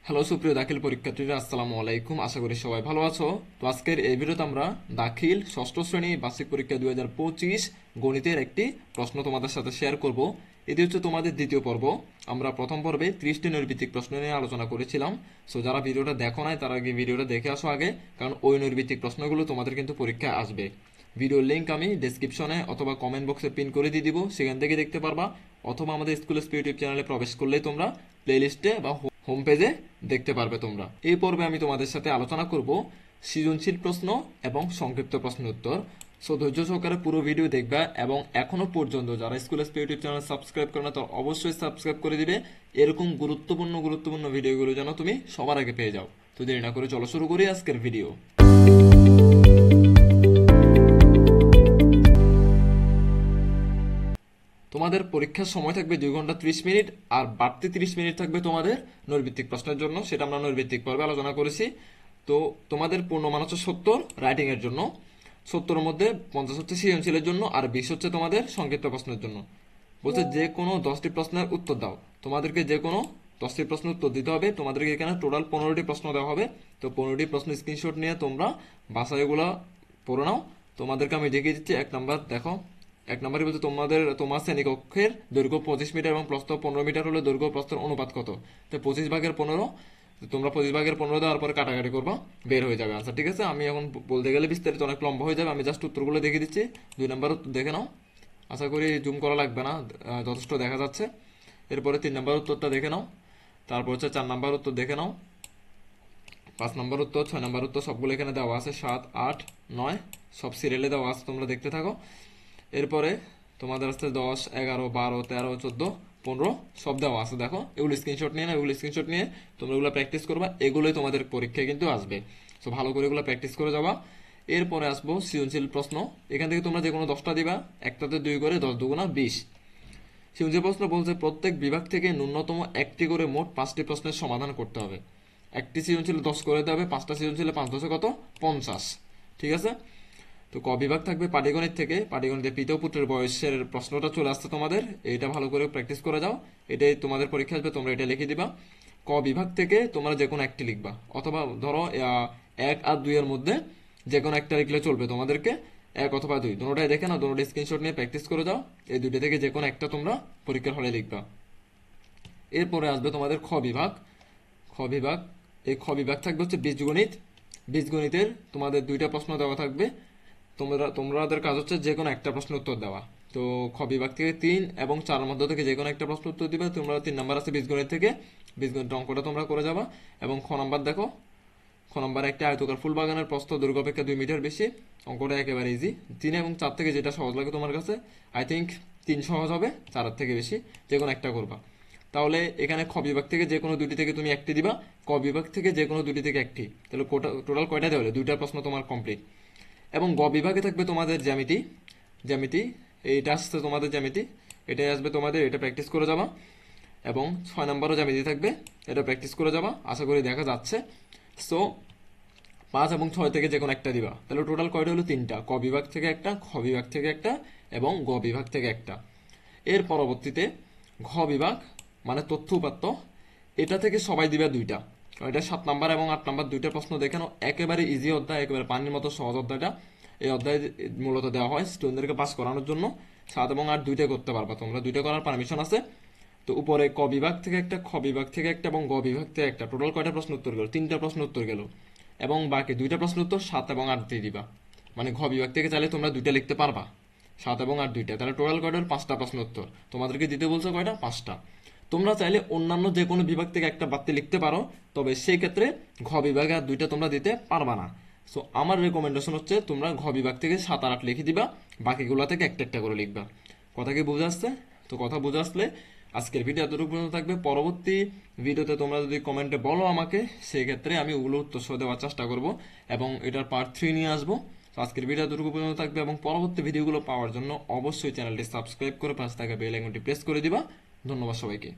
Hello সুপ্রিয় দাখিল পরীক্ষার্থীরা, আসসালামু আলাইকুম। আশা করি সবাই ভালো আছো। তো আজকের এই ভিডিওতে আমরা দাখিল ষষ্ঠ শ্রেণী বার্ষিক পরীক্ষা 2025 গণিতের একটি প্রশ্ন তোমাদের সাথে শেয়ার করব। এটি হচ্ছে তোমাদের দ্বিতীয় পর্ব। আমরা প্রথম পর্বে 30টি নৈর্ভিত্তিক প্রশ্ন নিয়ে আলোচনা করেছিলাম। সো যারা ভিডিওটা দেখো নাই তারা আগে ভিডিওটা দেখে আসো আগে, কারণ ওই নৈর্ভিত্তিক প্রশ্নগুলো তোমাদের কিন্তু পরীক্ষায় আসবে। ভিডিওর লিঙ্ক আমি ডেসক্রিপশনে অথবা কমেন্ট বক্সে পিন করে দিয়ে দিব, সেখান থেকে দেখতে পারবা। অথবা আমাদের স্কুল স্পিড ইউটিউব চ্যানেলে প্রবেশ করলেই তোমরা প্লেলিস্টে বা হোম পেজে দেখতে পারবে তোমরা। এই পর্বে আমি তোমাদের সাথে আলোচনা করব সৃজনশীল প্রশ্ন এবং সংক্ষিপ্ত প্রশ্ন উত্তর। সো ধৈর্য সহকারে পুরো ভিডিও দেখবা, এবং এখনো পর্যন্ত যারা school speed YouTube channel subscribe করে না তারা অবশ্যই সাবস্ক্রাইব করে দিবে, এরকম গুরুত্বপূর্ণ ভিডিওগুলো যেন তুমি সবার আগে পেয়ে যাও। তো দেরি না করে চলো শুরু করি আজকের ভিডিও। তোমাদের পরীক্ষার সময় থাকবে 2 ঘন্টা 30 মিনিট, আর বাড়তি 30 মিনিট থাকবে তোমাদের নৈর্ভিত্তিক প্রশ্নের জন্য। সেটা আমরা নৈর্ভিত্তিক পর্বে আলোচনা করেছি। তো তোমাদের পূর্ণমান হচ্ছে 70 রাইটিং এর জন্য, 70-এর মধ্যে 50 হচ্ছে সৃজনশীলের জন্য, আর 20 হচ্ছে তোমাদের সংক্ষিপ্ত প্রশ্নের জন্য। বলছে যে কোনো 10টি প্রশ্নের উত্তর দাও। তোমাদেরকে যে কোনো 10টি প্রশ্নের উত্তর দিতে হবে। তোমাদেরকে এখানে টোটাল 15টি প্রশ্ন দেওয়া হবে। তো 15টি প্রশ্ন স্ক্রিনশট নিয়ে তোমরা বাসায়গুলো পড়ে নাও। তোমাদেরকে আমি দেখিয়ে দিচ্ছি। 1 নাম্বার দেখো, 1 নাম্বারই বলছে তোমার শ্রেণীকক্ষের দৈর্ঘ্য 25 মিটার এবং প্রস্থ 15 মিটার হলে দৈর্ঘ্য প্রস্থের অনুপাত কত? তো 25/15, তোমরা 25/15 দেওয়ার পরে কাটাকাটি করবা, বের হয়ে যাবে আনসার। ঠিক আছে, আমি এখন বলতে গেলে বিস্তারিত অনেক লম্বা হয়ে যাবে, আমি জাস্ট উত্তরগুলো দেখিয়ে দিচ্ছি। 2 নাম্বার উত্তর দেখে নাও, আশা করি জুম করা লাগবে না, যথেষ্ট দেখা যাচ্ছে। এরপরে 3 নাম্বার উত্তরটা দেখে নাও। তারপর হচ্ছে 4 নাম্বার উত্তর দেখে নাও, 5 নাম্বার উত্তর, 6 নাম্বার উত্তর সবগুলো এখানে দেওয়া আছে, 7, 8, 9 সব সিরিয়ালে দেওয়া আছে, তোমরা দেখতে থাকো। এরপরে তোমাদের আসতে 10, 11, 12, 13, 14, 15 সব দেওয়া আছে, দেখো। এগুলো স্ক্রিনশট নিয়ে না, এগুলো স্ক্রিনশট নিয়ে তোমরা এগুলো প্র্যাকটিস করবা। এগুলোই তোমাদের পরীক্ষায় কিন্তু আসবে। সো ভালো করে এগুলো প্র্যাকটিস করে যাবা। এরপরে আসবো সৃজনশীল প্রশ্ন। এখান থেকে তোমরা যে কোনো 10টা দিবা, একটাতে 2 করে 10 দুগুণা 20। সৃজনশীল প্রশ্ন বলছে প্রত্যেক বিভাগ থেকে ন্যূনতম একটি করে মোট 5টি প্রশ্নের সমাধান করতে হবে। একটি সৃজনশীল 10 করে দেওয়া হবে, 5টা সৃজনশীলে 5 10 কত? 50। ঠিক আছে। তো ক বিভাগ থাকবে পাটিগণিত থেকে। পাটিগণিতে পিতা পুত্রের বয়সের প্রশ্নটা চলে আসছে তোমাদের, এইটা ভালো করে প্র্যাকটিস করে যাও। এটাই তোমাদের পরীক্ষা আসবে, তোমরা এটা লিখে দিবা। ক বিভাগ থেকে তোমরা যে কোনো একটি লিখবা, অথবা ধরো 1 আর 2 এর মধ্যে যে কোনো একটা লিখলে চলবে। তোমাদেরকে 1 অথবা 2 দুটোটাই দেখে না, দুটোটা স্ক্রিনশট নিয়ে প্র্যাকটিস করে যাও। এই দুটো থেকে যে কোনো একটা তোমরা পরীক্ষার হলে লিখবা। এরপরে আসবে তোমাদের খ বিভাগ। খ বিভাগ, এই খ বিভাগ থাকবে হচ্ছে বীজগণিত। বীজগণিতের তোমাদের 2টা প্রশ্ন দেওয়া থাকবে। তোমাদের কাজ হচ্ছে যে কোনো একটা প্রশ্ন উত্তর দেওয়া। তো খ বিভাগ থেকে 3 এবং 4 এর মধ্যে থেকে যে কোনো একটা প্রশ্ন উত্তর দিবে তোমরা। 3 নাম্বার আছে বীজগণিত থেকে, বীজগণিত অঙ্কটা তোমরা করে যাবা। এবং খ নাম্বার দেখো, খ নাম্বারে একটা আয়তকার ফুল বাগানের প্রস্থ দৈর্ঘ্য অপেক্ষা 2 মিটার বেশি। অঙ্কটা একেবারে ইজি। 3 এবং 4 থেকে যেটা সহজ লাগে তোমার কাছে, আই থিঙ্ক 3 সহজ হবে, 4 থেকে বেশি যে কোনো একটা করবা। তাহলে এখানে খ বিভাগ থেকে যে কোনো 2টি থেকে তুমি একটি দিবা, ক বিভাগ থেকে যে কোনো 2টি থেকে একটি। তাহলে টোটাল কয়টা দেওয়া হলো? 2টা প্রশ্ন তোমার কমপ্লিট। এবং গ বিভাগে থাকবে তোমাদের জ্যামিতি। জ্যামিতি, এইটা আসছে তোমাদের জ্যামিতি, এটাই আসবে তোমাদের, এটা প্র্যাকটিস করে যাবা। এবং 6 নাম্বারও জ্যামিতি থাকবে, এটা প্র্যাকটিস করে যাবা, আশা করি দেখা যাচ্ছে। সো 5 এবং 6 থেকে যে কোনো একটা দিবা। তাহলে টোটাল কয়টা হলো? 3টা। ক বিভাগ থেকে একটা, খ বিভাগ থেকে একটা, এবং গ বিভাগ থেকে একটা। এর পরবর্তীতে ঘ বিভাগ, মানে তথ্য উপাত্ত, এটা থেকে সবাই দিবে 2টা। এটা 7 নাম্বার এবং 8 নাম্বার 2টা প্রশ্ন দেখে নাও। একেবারে ইজি অধ্যায়, একেবারে পানির মতো সহজ অধ্যায়টা। এই অধ্যায় মূলত দেওয়া হয় স্টুডেন্টদেরকে পাস করানোর জন্য। 7 এবং 8 2টা করতে পারবা তোমরা, 2টা করার পারমিশন আছে। তো উপরে ক বিভাগ থেকে একটা, খ বিভাগ থেকে একটা, এবং গ বিভাগ থেকে একটা। টোটাল কয়টা প্রশ্ন উত্তর গেল? 3টা প্রশ্ন উত্তর গেল। এবং বাকি 2টা প্রশ্ন উত্তর 7 এবং 8 দিয়ে দিবা। মানে ঘ বিভাগ থেকে চাইলে তোমরা 2টা লিখতে পারবা, 7 এবং 8 2টা। তাহলে টোটাল কয়টা? 5টা প্রশ্ন উত্তর। তোমাদেরকে দিতে বলছো কয়টা? 5টা। তোমরা চাইলে অন্যান্য যে কোনো বিভাগ থেকে একটা বাড়তি লিখতে পারো, তবে সেই ক্ষেত্রে ঘ বিভাগে আর 2টা তোমরা দিতে পারবা না। সো আমার রেকমেন্ডেশন হচ্ছে তোমরা ঘ বিভাগ থেকে 7 আর 8 লিখে দিবা, বাকিগুলো থেকে একটা একটা করে লিখবা। কথা কি বুঝে আসছে? তো কথা বুঝে আসলে আজকের ভিডিও এতটুকু পর্যন্ত থাকবে। পরবর্তী ভিডিওতে তোমরা যদি কমেন্টে বলো আমাকে, সেই ক্ষেত্রে আমি ওগুলো উত্তর সহ দেওয়ার চেষ্টা করব, এবং এটার পার্ট 3 নিয়ে আসবো। তো আজকের ভিডিও এতটুকু পর্যন্ত থাকবে, এবং পরবর্তী ভিডিওগুলো পাওয়ার জন্য অবশ্যই চ্যানেলটি সাবস্ক্রাইব করে পাশে থাকা বেল আইকনটি প্রেস করে দিবা। ধন্যবাদ সবাইকে।